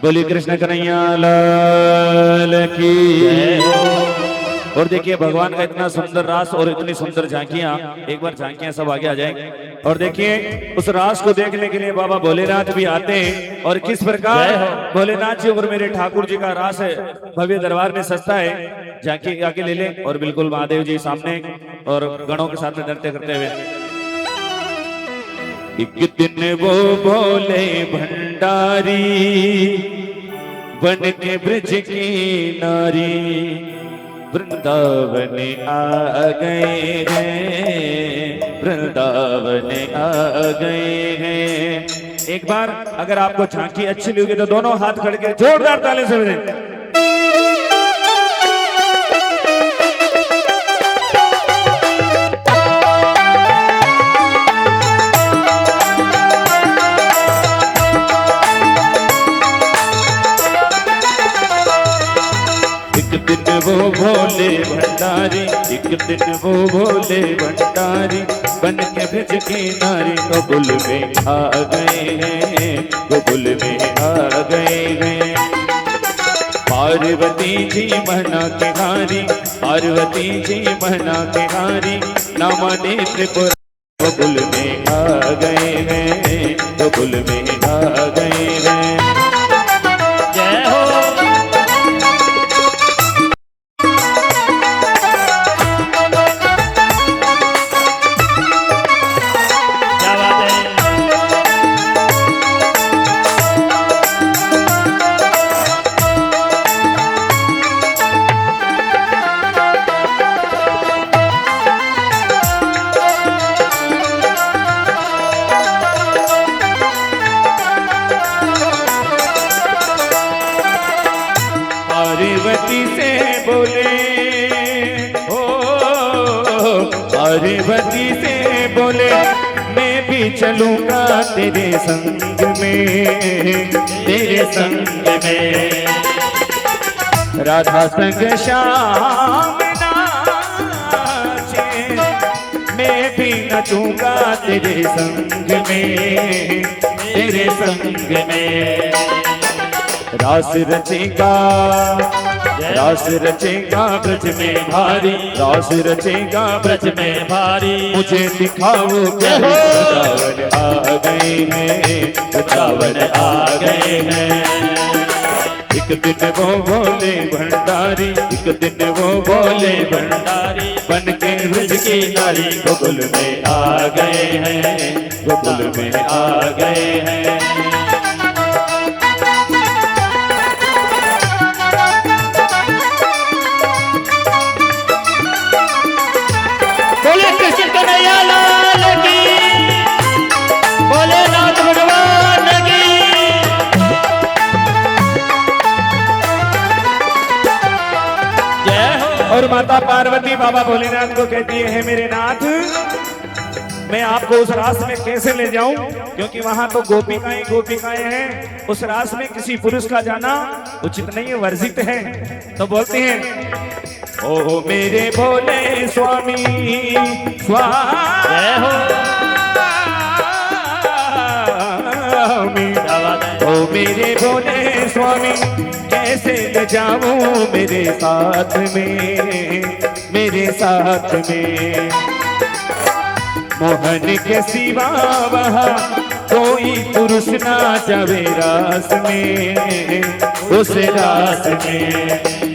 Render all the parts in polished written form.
बोली कृष्ण कन्हैया लाल की। और देखिए भगवान का इतना सुंदर रास और इतनी सुंदर झांकियां, एक बार झांकियां सब आगे आ जाएं। और देखिए उस रास को देखने के लिए बाबा भोलेनाथ भी आते हैं। और किस प्रकार भोलेनाथ जी और मेरे ठाकुर जी का रास है, भव्य दरबार में सस्ता है। झांकी आके ले ले और बिल्कुल महादेव जी सामने और गणों के साथ में नृत्य करते हुए। एक दिन वो भोले भंडारी बन के ब्रज की नारी वृंदावन आ गए हैं, वृंदावन आ गए हैं। एक बार अगर आपको झांकी अच्छी लगी तो दोनों हाथ खड़े के जोरदार ताली से बजाएं। एक दिन वो भोले भंडारी, एक दिन वो भोले भंडारी बन के ब्रज की नारी गोकुल में आ गए हैं, गोकुल में आ गए हैं। पार्वती जी मना के हारी, पार्वती जी मना के हारी नामाने त्रिपुरा गोकुल में आ गए हैं, गोकुल में आ गए हैं। पार्वती से बोले ओ, पार्वती से बोले मैं भी चलूंगा तेरे संग में, तेरे संग में। राधा संग श्याम नाचे मैं भी नचूंगा तेरे संग में, तेरे संग में। रास रचेगा, रास रचेगा ब्रज में भारी, रास रचेगा ब्रज में भारी। मुझे दिखाओ क्या वृंदावन आ गए हैं, वृंदावन आ गए हैं। एक दिन वो भोले भंडारी, एक दिन वो भोले भंडारी बन के ब्रज की नारी गोकुल में आ गए हैं, गोकुल में आ गए हैं। और माता पार्वती बाबा भोलेनाथ को कहती है मेरे नाथ मैं आपको उस रास में कैसे ले जाऊं, क्योंकि वहां तो गोपिकाएं गोपिकाएं हैं। उस रास में किसी पुरुष का जाना उचित नहीं है, वर्जित है। तो बोलते हैं ओ मेरे भोले स्वामी स्वामी, ओ मेरे भोले स्वामी कैसे ले जाऊं मेरे साथ में, मेरे साथ में। मोहन के सिवा वहाँ कोई पुरुष ना जावे रास में, उस रास में।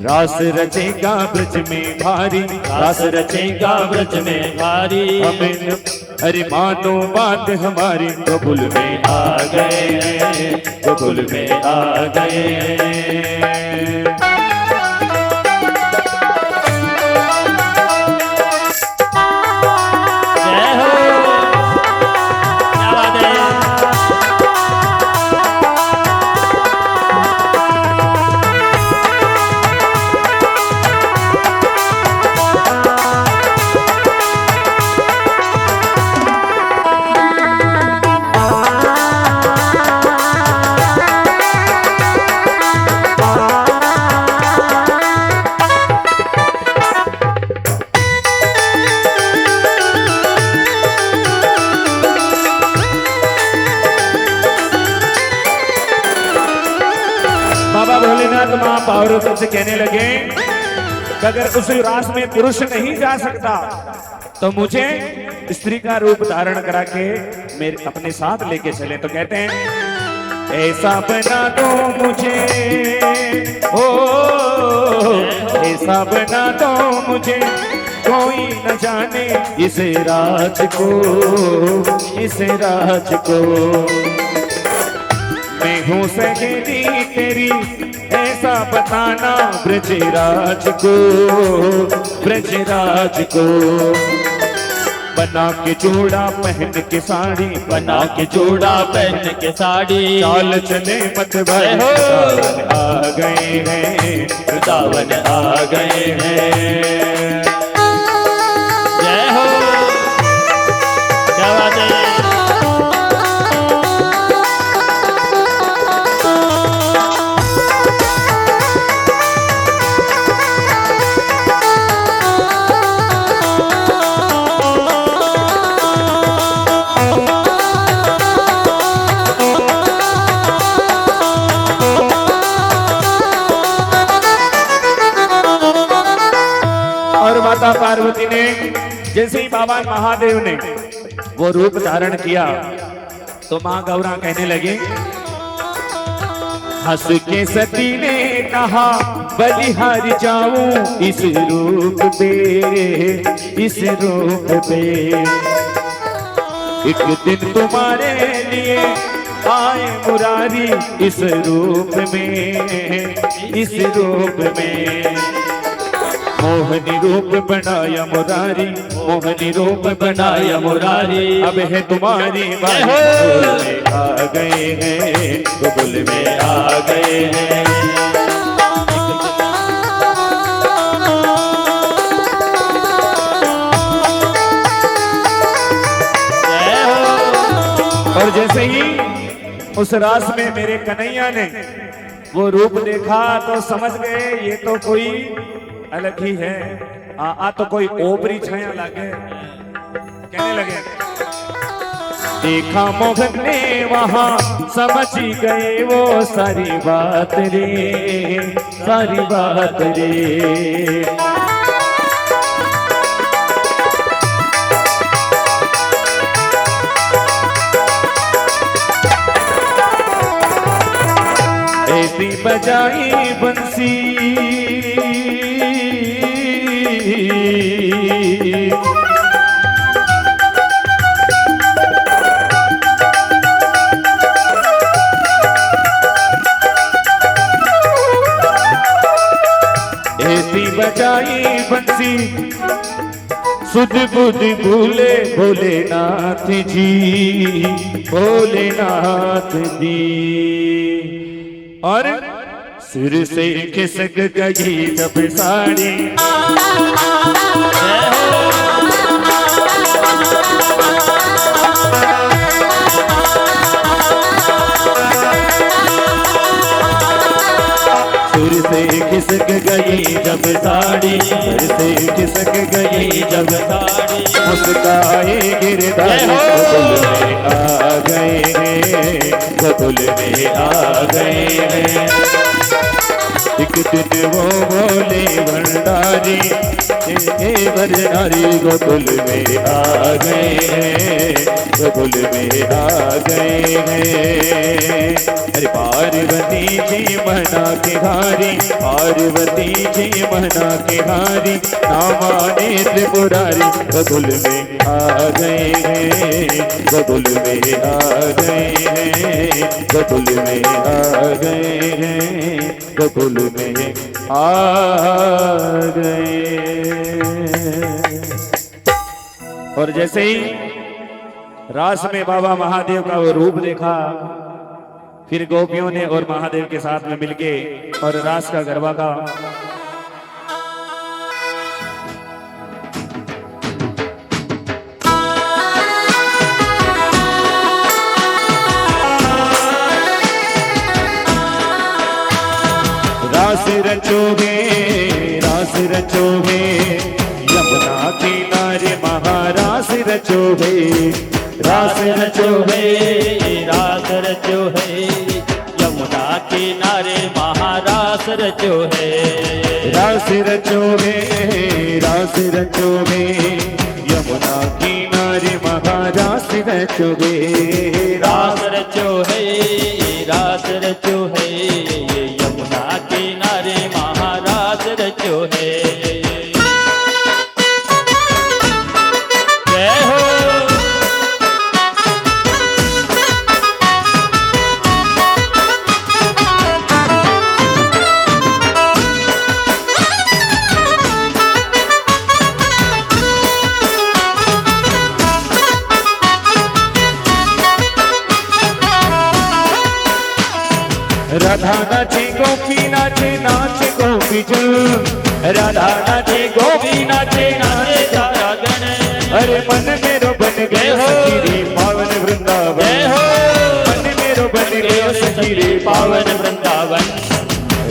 रास रचेगा ब्रज में भारी, रास रचेगा ब्रज में भारी। अरे मानो बात हमारी गोकुल में आ गए हैं, गोकुल में आ गए हैं। बाबा भोलेनाथ मां पार्वती से कहने लगे कि अगर उस रास में पुरुष नहीं जा सकता तो मुझे स्त्री का रूप धारण करा के मेरे अपने साथ लेके चले। तो कहते हैं ऐसा बना दो मुझे, ओ ऐसा बना दो मुझे, कोई न जाने इस राज को, इस राज को। मैं हूँ सहेली तेरी ऐसा बताना ब्रजराज को, ब्रजराज को। बना के जोड़ा पहन के साड़ी, बना के जोड़ा पहन के साड़ी, चाल चले मत भाई आ गए हैं, वृंदावन आ गए हैं। जय हो, क्या बात है। माता पार्वती ने जैसे ही बाबा महादेव ने वो रूप धारण किया तो मां गौरा कहने लगी, हंस के सती ने कहा बलिहारी जाऊं इस रूप पे, इस रूप पे। एक दिन तुम्हारे लिए आए मुरारी इस रूप में, इस रूप में। मोहनी रूप बनाया मुरारी, मोहनी रूप बनाया मुरारी। अब है तुम्हारी बारी, में आ गए हैं, गोकुल में आ गए हैं। और जैसे ही उस रास में मेरे कन्हैया ने वो रूप देखा तो समझ गए ये तो कोई अलग ही है। आ तो कोई ओपरी छाया लागे। कहने लगे, देखा मोहन ने वहां समझ गए वो सारी बात रे, सारी बात रे। ऐसी बजाई बंसी ऐसी बजाई बंसी सुध बुध भूले भोलेनाथ जी, भोलेनाथ जी। और सिर से खिसक गई जब साड़ी, सिर से खिसक गई जब साड़ी, सिर से खिसक गई जब साड़ी। मुस्काए गिरधारी गोकुल में आ गए हैं, गोकुल में आ गए हैं। एक दिन वो बोले भंडारी, भंडारी गोकुल में आ गए हैं, गोकुल में आ गए हैं। अरे पार्वती जी मना के हारी, पार्वती जी मना के हारी। ना माने त्रिपुरारी गोकुल में आ गए हैं, गोकुल में आ गए हैं, गोकुल में आ गए हैं, गोकुल में आ गए। और जैसे ही रास में बाबा महादेव का वो रूप देखा, फिर गोपियों ने और महादेव के साथ में मिलके और रास का गरबा का रास रचोगे, रास रचोगे यमुना किनारे महारास रचोगे, रास रचोगे, रास रचोगे यमुना किनारे महारास रास रचो है। रास रचो है, रास रचो है, यमुना किनारे महारास रचो है। रास रचो है, रास रचो है, यमुना किनारे महारास रचो है। जय हो। राधा नाचे गोपी नाचे, नाचे गोपी जन। राधा नाचे गोपी नाचे, नाचे सारा गण। अरे मन मेरो बन गयो सखी रे पावन वृंदावन। मन मेरो बन गयो सखी रे पावन वृंदावन।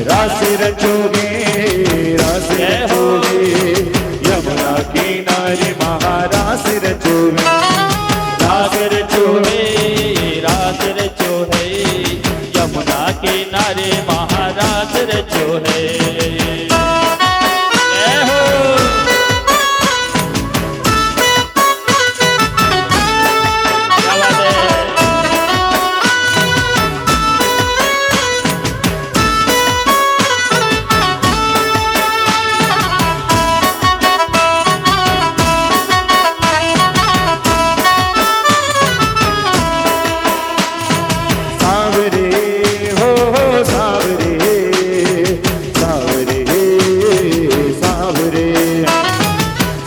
रास रचोगे, रास रचोगे, यमुना किनारे महारास रचोगे। रास रचो है, रास रचो है, यमुना किनारे महारास रचो है। जय हो। क्या बात है। सावरे हो सावरे, सावरे सावरे,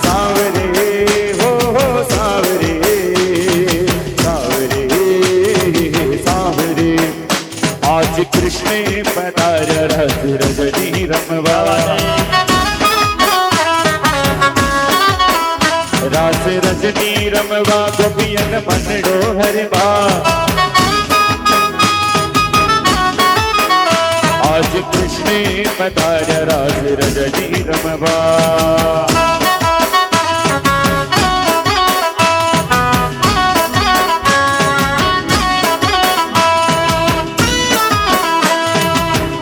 सावरे हो सावरे, सावरे सावरे। आज कृष्ण पधार रस रजनी रमवा। रास रजनी रमवा, गोपियन मन डोहरवा। आज कृष्ण पधार रास रजनी रमवा।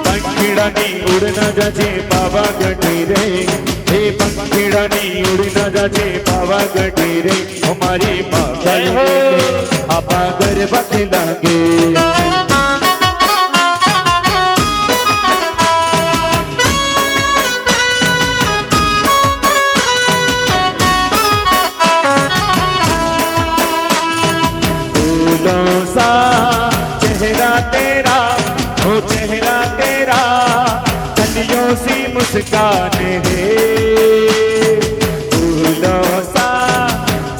पंखीड़ानी उड़ न जाचे पावा गठी रे, हे पंखीड़ानी उड़ न जाचे पावा गठी रे। हमारी माँ आपा गरबा लागे। फूलों सा चेहरा तेरा, हो चेहरा तेरा, कलियों सी मुस्कान है। फूलों सा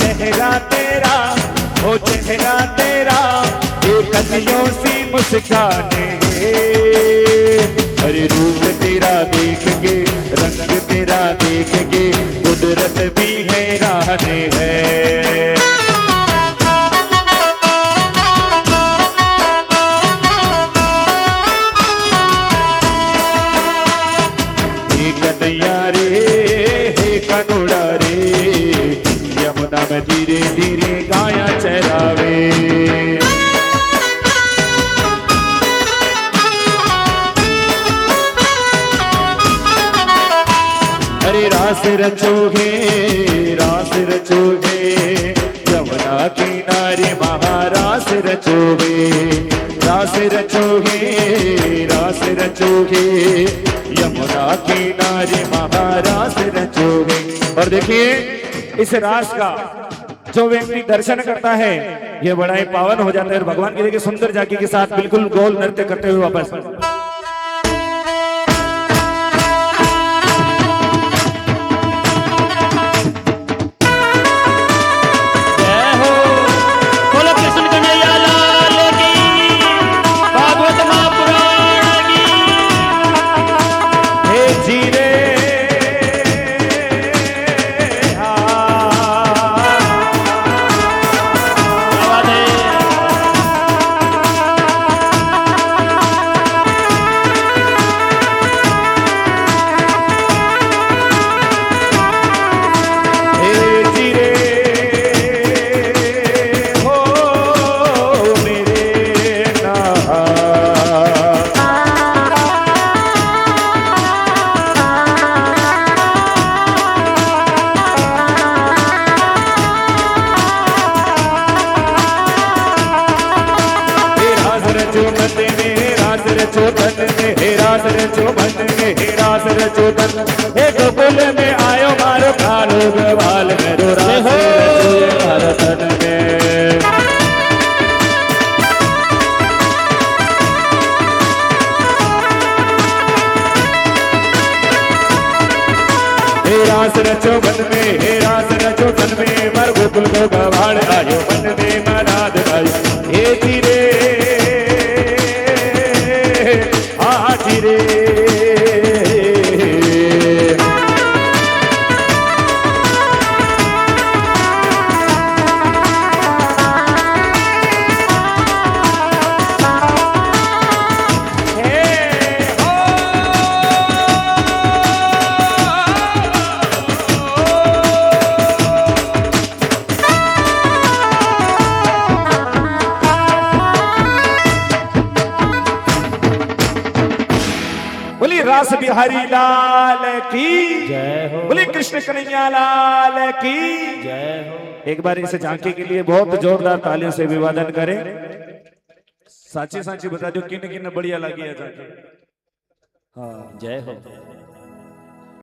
चेहरा तेरा, हो चेहरा तेरा, ये कलियों सी मुस्कान है। अरे रूप तेरा देख के, रंग तेरा देख के, कुदरत भी हैरान है। कन्हैया रे, हे कनुड़ा रे, यमुना में धीरे धीरे गाया चरावे। अरे रास रचोगे, रास रचोगे, यमुना किनारे महारास रचोगे। रास रचोगे, रास रचोगे, यमुना किनारे महारास रचोगे। और देखिए इस रास का जो व्यक्ति दर्शन करता है ये बड़ा ही पावन हो जाता है। और भगवान की देखिए सुंदर झांकी के साथ बिल्कुल गोल नृत्य करते हुए वापस। रचो तन में, हे रास रचो मन में, हे रास रचो तन में। हे गोकुल में आयो मारो कालो गवाल मेरो रास रचो ये हर तन में। हे रास रचो मन में, हे रास रचो तन में, मर गोकुल को गवाड़ आयो मन में मनाद आयो। हे धीरे धीरे रास बिहारी लाल की जय हो। बोले कृष्ण कन्हैया लाल की जय हो। एक बार इसे झांकी के लिए बहुत जोरदार तालियों से अभिवादन करें। साची साची बता दो किन किन बढ़िया लगी है झांकी। हाँ जय हो।